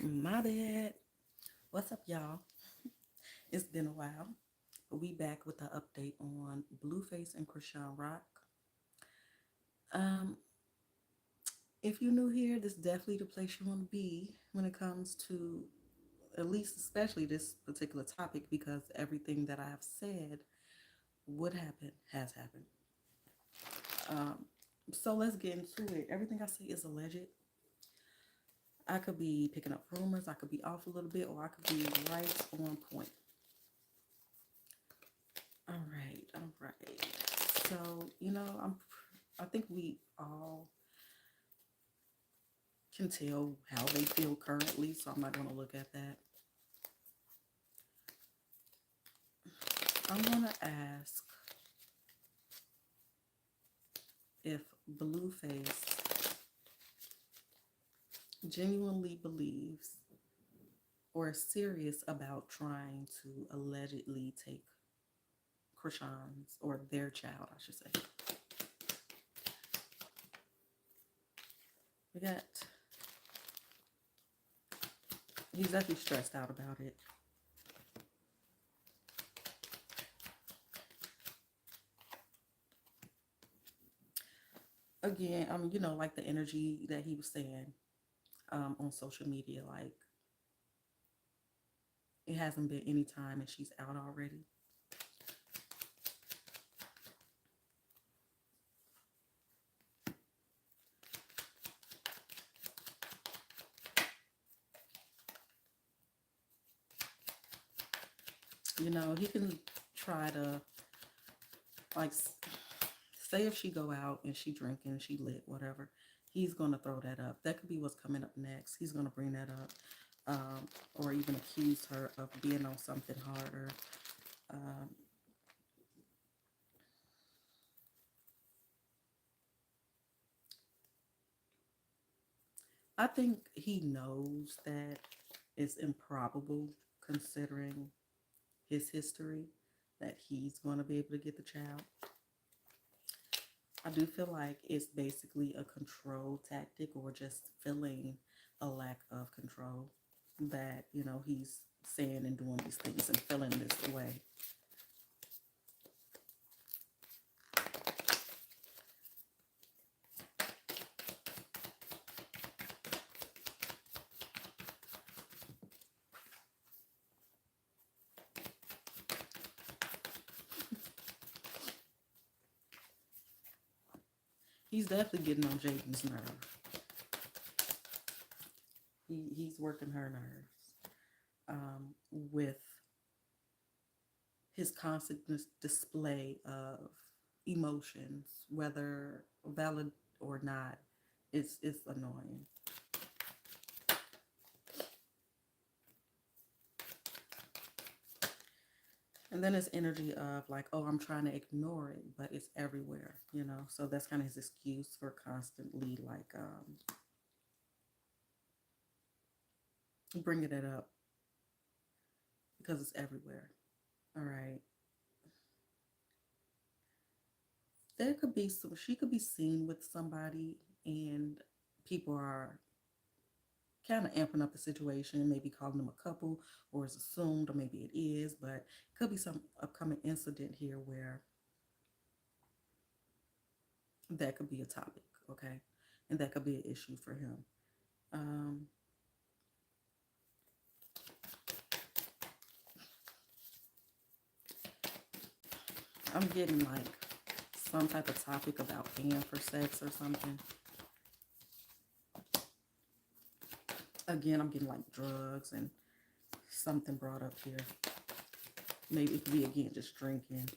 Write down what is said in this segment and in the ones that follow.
My bad. What's up, y'all? It's been a while, but we back with the update on Blueface and Krishan Rock. Um, if you're new here, this is definitely the place you want to be when it comes to, at least especially this particular topic, because everything that I have said would happen has happened. Um, so let's get into it. Everything I say is alleged. I could be picking up rumors, I could be off a little bit, or I could be right on point. All right. So, I think we all can tell how they feel currently, so I'm not going to look at that. I'm going to ask if Blueface genuinely believes or is serious about trying to allegedly take Krishan's or their child, I should say. We got, he's definitely stressed out about it. Again, like the energy that he was saying on social media, like it hasn't been any time and she's out already. He can try to, like, say if she go out and she drinking, she lit, whatever, he's gonna throw that up. That could be what's coming up next. He's gonna bring that up, or even accuse her of being on something harder. Um, I think he knows that it's improbable, considering his history, that he's gonna be able to get the child. I do feel like it's basically a control tactic or just feeling a lack of control that, he's saying and doing these things and feeling this way. He's definitely getting on Jaden's nerve. He's working her nerves with his constant display of emotions, whether valid or not. It's annoying. And then his energy of like, oh, I'm trying to ignore it, but it's everywhere. So that's kind of his excuse for constantly like bringing it up because it's everywhere. All right. There could be some, she could be seen with somebody and people are kind of amping up the situation, maybe calling them a couple, or it's assumed, or maybe it is, but it could be some upcoming incident here where that could be a topic, okay? And that could be an issue for him. Um, I'm getting like some type of topic about paying for sex or something. Again, I'm getting like drugs and something brought up here. Maybe it could be again just drinking.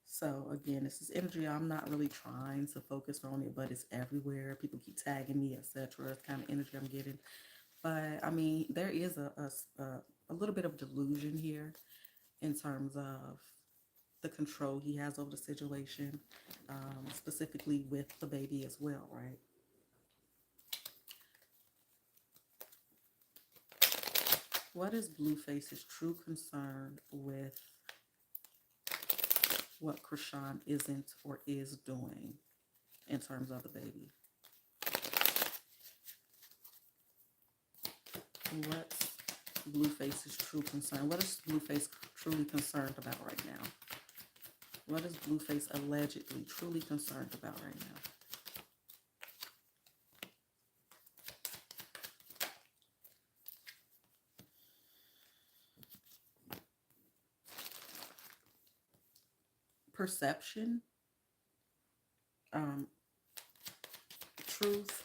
So again, this is energy. I'm not really trying to focus on it, but it's everywhere. People keep tagging me, etc. It's kind of energy I'm getting. But I mean, there is a little bit of delusion here in terms of the control he has over the situation, specifically with the baby as well, right? What is Blueface's true concern with what Krishan isn't or is doing? in terms of the baby. What's Blueface's true concern? What is Blueface truly concerned about right now? What is Blueface allegedly truly concerned about right now? Perception, um, truth,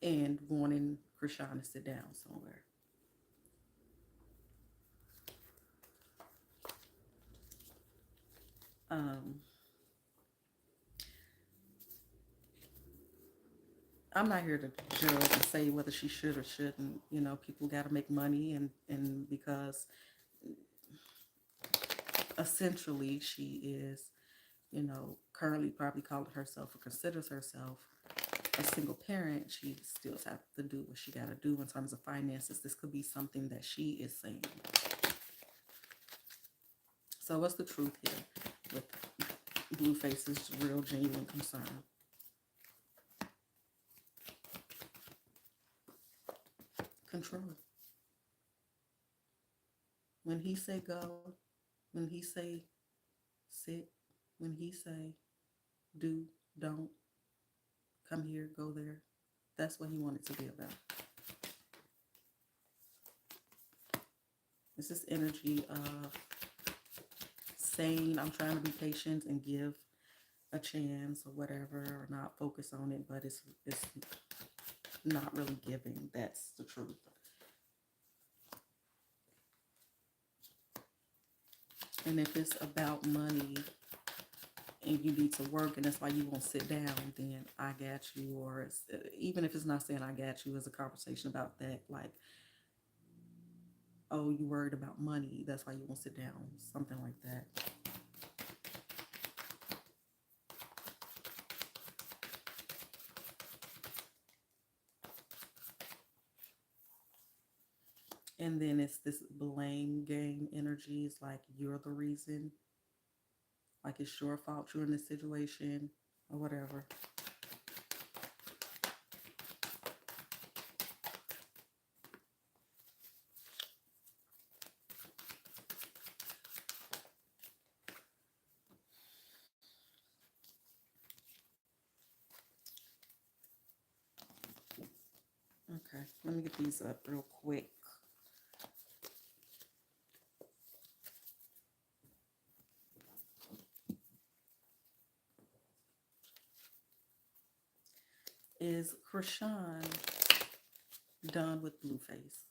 and wanting Krishan to sit down somewhere. Um, I'm not here to judge and say whether she should or shouldn't. You know, people got to make money, and because essentially she is, you know, currently probably calling herself or considers herself a single parent, she still has to do what she got to do in terms of finances. This could be something that she is saying. So what's the truth here with Blueface's real genuine concern? Control. When he say go, when he say sit, when he say do, don't, come here, go there, that's what he wanted to be about. It's this energy of saying, I'm trying to be patient and give a chance or whatever, or not focus on it, but it's not really giving. That's the truth. And if it's about money and you need to work and that's why you won't sit down, then I got you. Or even if it's not saying I got you, as a conversation about that, like, oh, you worried about money, that's why you won't sit down, something like that. And then it's this blame game energy. It's like you're the reason, like it's your fault you're in this situation or whatever. Okay, let me get these up real quick. Is Krishan done with Blueface?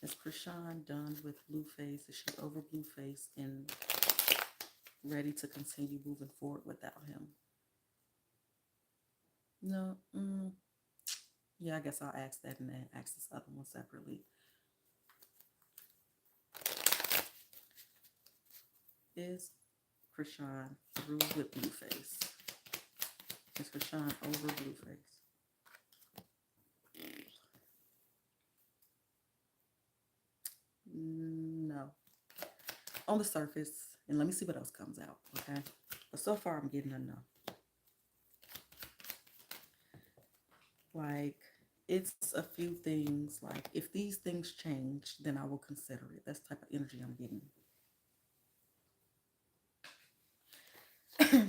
Is Krishan done with Blueface? Is she over Blueface and ready to continue moving forward without him? No. Yeah, I guess I'll ask that and then ask this other one separately. Is Krishan through with Blueface? Is Krishan over Blueface? No. On the surface, and let me see what else comes out, okay? But so far, I'm getting a no. Like, it's a few things. Like, if these things change, then I will consider it. That's the type of energy I'm getting.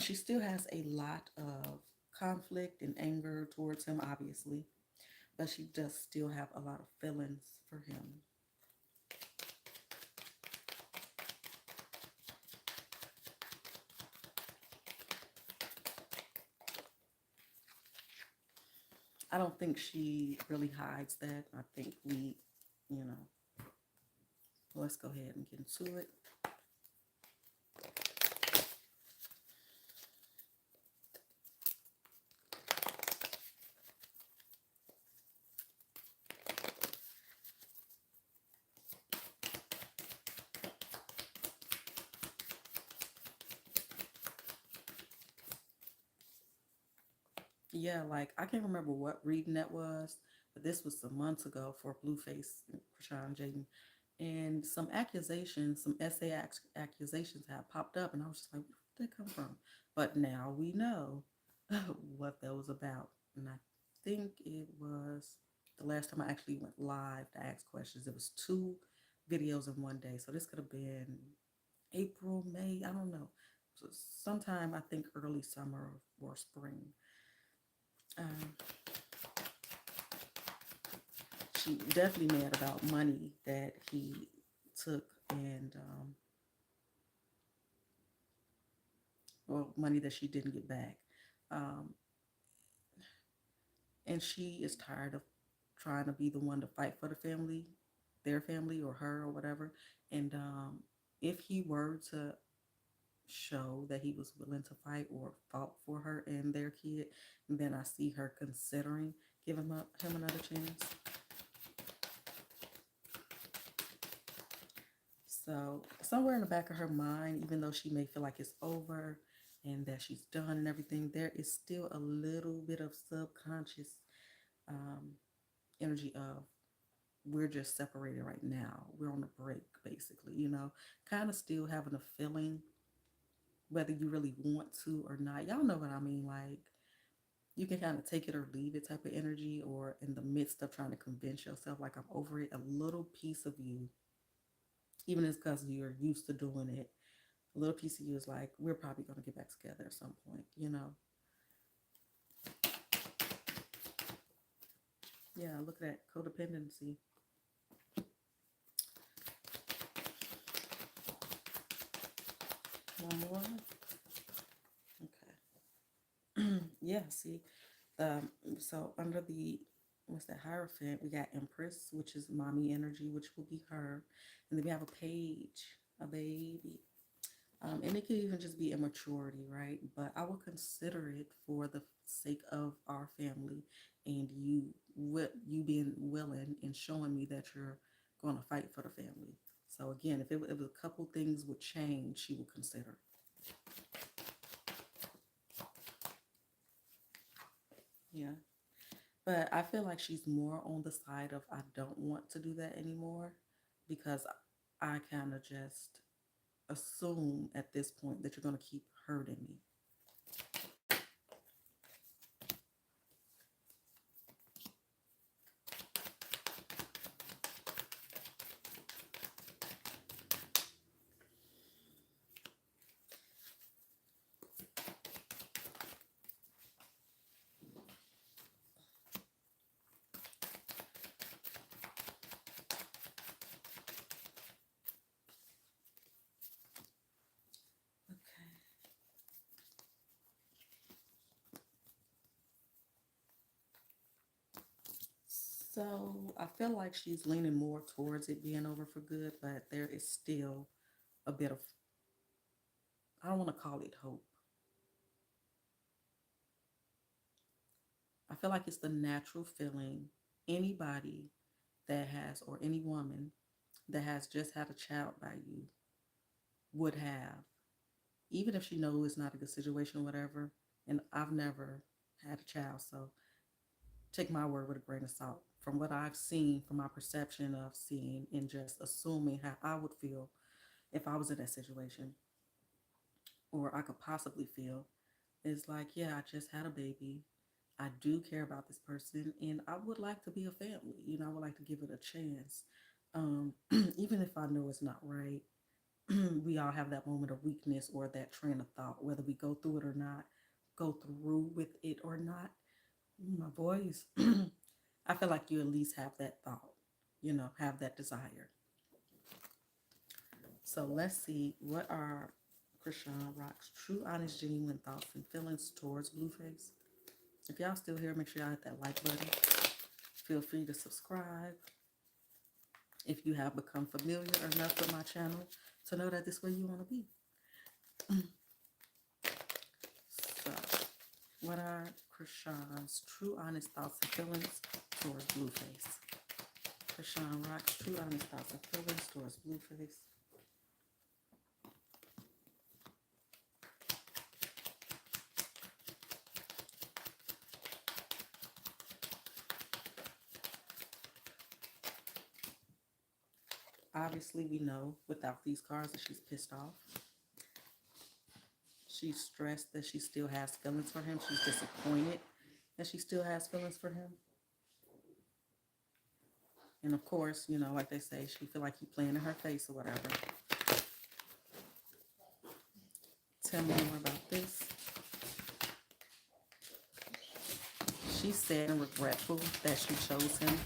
She still has a lot of conflict and anger towards him, obviously, but she does still have a lot of feelings for him. I don't think she really hides that. I think you know, let's go ahead and get into it. Yeah, like I can't remember what reading that was, but this was some months ago for Blueface, Krishan Jaden, and some accusations, some accusations had popped up, and I was just like, where did that come from? But now we know what that was about, and I think it was the last time I actually went live to ask questions. It was two videos in one day, so this could have been April, May, I don't know. So sometime I think early summer or spring. Um, she definitely mad about money that he took and well, money that she didn't get back. Um, and she is tired of trying to be the one to fight for the family, their family or her or whatever. And if he were to show that he was willing to fight or fought for her and their kid, then I see her considering giving him another chance. So somewhere in the back of her mind, even though she may feel like it's over and that she's done and everything, there is still a little bit of subconscious um, energy of we're just separated right now. We're on a break, basically, kind of still having a feeling whether you really want to or not. Y'all know what I mean. Like, you can kind of take it or leave it type of energy, or in the midst of trying to convince yourself, like, I'm over it, a little piece of you, even if it's because you're used to doing it, a little piece of you is like, we're probably going to get back together at some point. Yeah, look at that codependency. One more. Okay. Yeah, see. So under the what's that Hierophant, we got Empress, which is mommy energy, which will be her, and then we have a page, a baby, and it could even just be immaturity, right? But I will consider it for the sake of our family and you being willing and showing me that you're going to fight for the family. So again, if a couple things would change, she will consider. Yeah. But I feel like she's more on the side of I don't want to do that anymore because I kind of just assume at this point that you're going to keep hurting me. Okay. So I feel like she's leaning more towards it being over for good, but there is still a bit of, I don't want to call it hope. I feel like it's the natural feeling anybody that has, or any woman that has just had a child by you would have, even if she knows it's not a good situation or whatever. And I've never had a child, so take my word with a grain of salt. From what I've seen, from my perception of seeing and just assuming how I would feel if I was in that situation, or I could possibly feel, is like, yeah, I just had a baby. I do care about this person, and I would like to be a family. I would like to give it a chance. Even if I know it's not right, we all have that moment of weakness or that train of thought, whether we go through it or not, go through with it or not. My voice, I feel like you at least have that thought, have that desire. So let's see, what are Krishan Rock's true, honest, genuine thoughts and feelings towards Blueface? If y'all still here, make sure y'all hit that like button. Feel free to subscribe if you have become familiar enough with my channel to know that this is where you want to be. So, what are Krishan's true, honest thoughts and feelings towards Blueface? Krishan Rock's true, honest thoughts and feelings towards Blueface. Obviously, we know without these cards that she's pissed off. She's stressed that she still has feelings for him. She's disappointed that she still has feelings for him. And of course, you know, like they say, she feel like he playing in her face or whatever. Tell me more about this. She's sad and regretful that she chose him,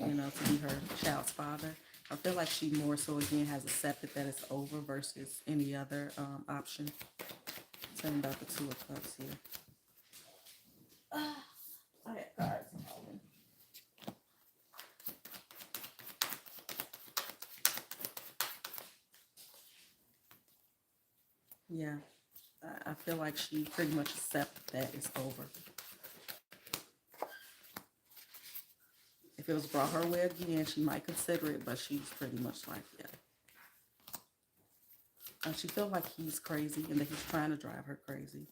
you know, to be her child's father. I feel like she more so again has accepted that it's over versus any other option. Tell me about the Two of Cups here. I had cards falling. Yeah, I feel like she pretty much accepted that it's over. If it was brought her way again, she might consider it, but she's pretty much like, yeah. And she feels like he's crazy and that he's trying to drive her crazy.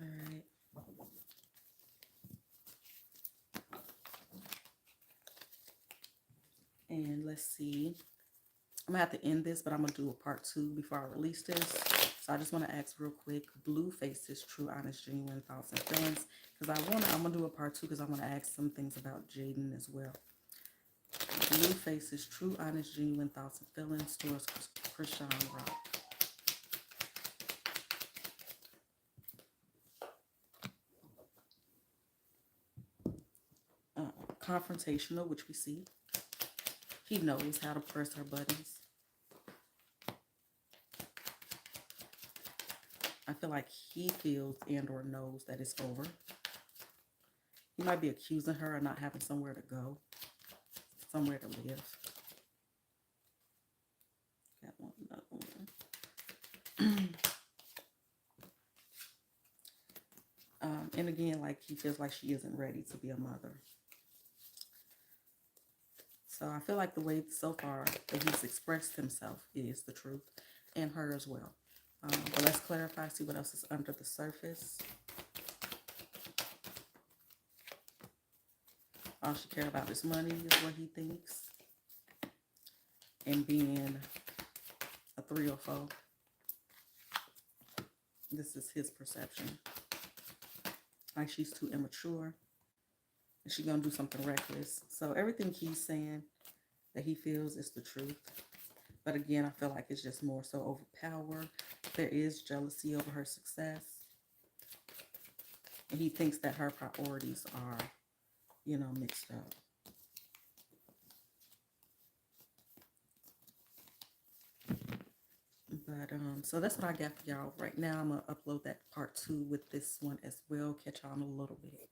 All right. And let's see. I'm gonna have to end this, but I'm gonna do a part 2 before I release this. So I just want to ask real quick, blue faces, true, honest, genuine thoughts and feelings. Because I'm gonna do a part 2 because I want to ask some things about Jaden as well. Blue faces, true, honest, genuine thoughts and feelings towards Krishan Rock. Confrontational, which we see. He knows how to press her buttons. I feel like he feels and or knows that it's over. He might be accusing her of not having somewhere to go, somewhere to live. Got one, another one. And again, like he feels like she isn't ready to be a mother. So I feel like the way so far that he's expressed himself is the truth, and her as well. But let's clarify, see what else is under the surface. All she cares about is money, is what he thinks. And being a 3 or 4. This is his perception. Like she's too immature. And she's going to do something reckless. So everything he's saying that he feels is the truth. But again, I feel like it's just more so overpower. There is jealousy over her success. And he thinks that her priorities are, you know, mixed up. But so that's what I got for y'all right now. I'm gonna upload that part 2 with this one as well. Catch y'all in a little bit.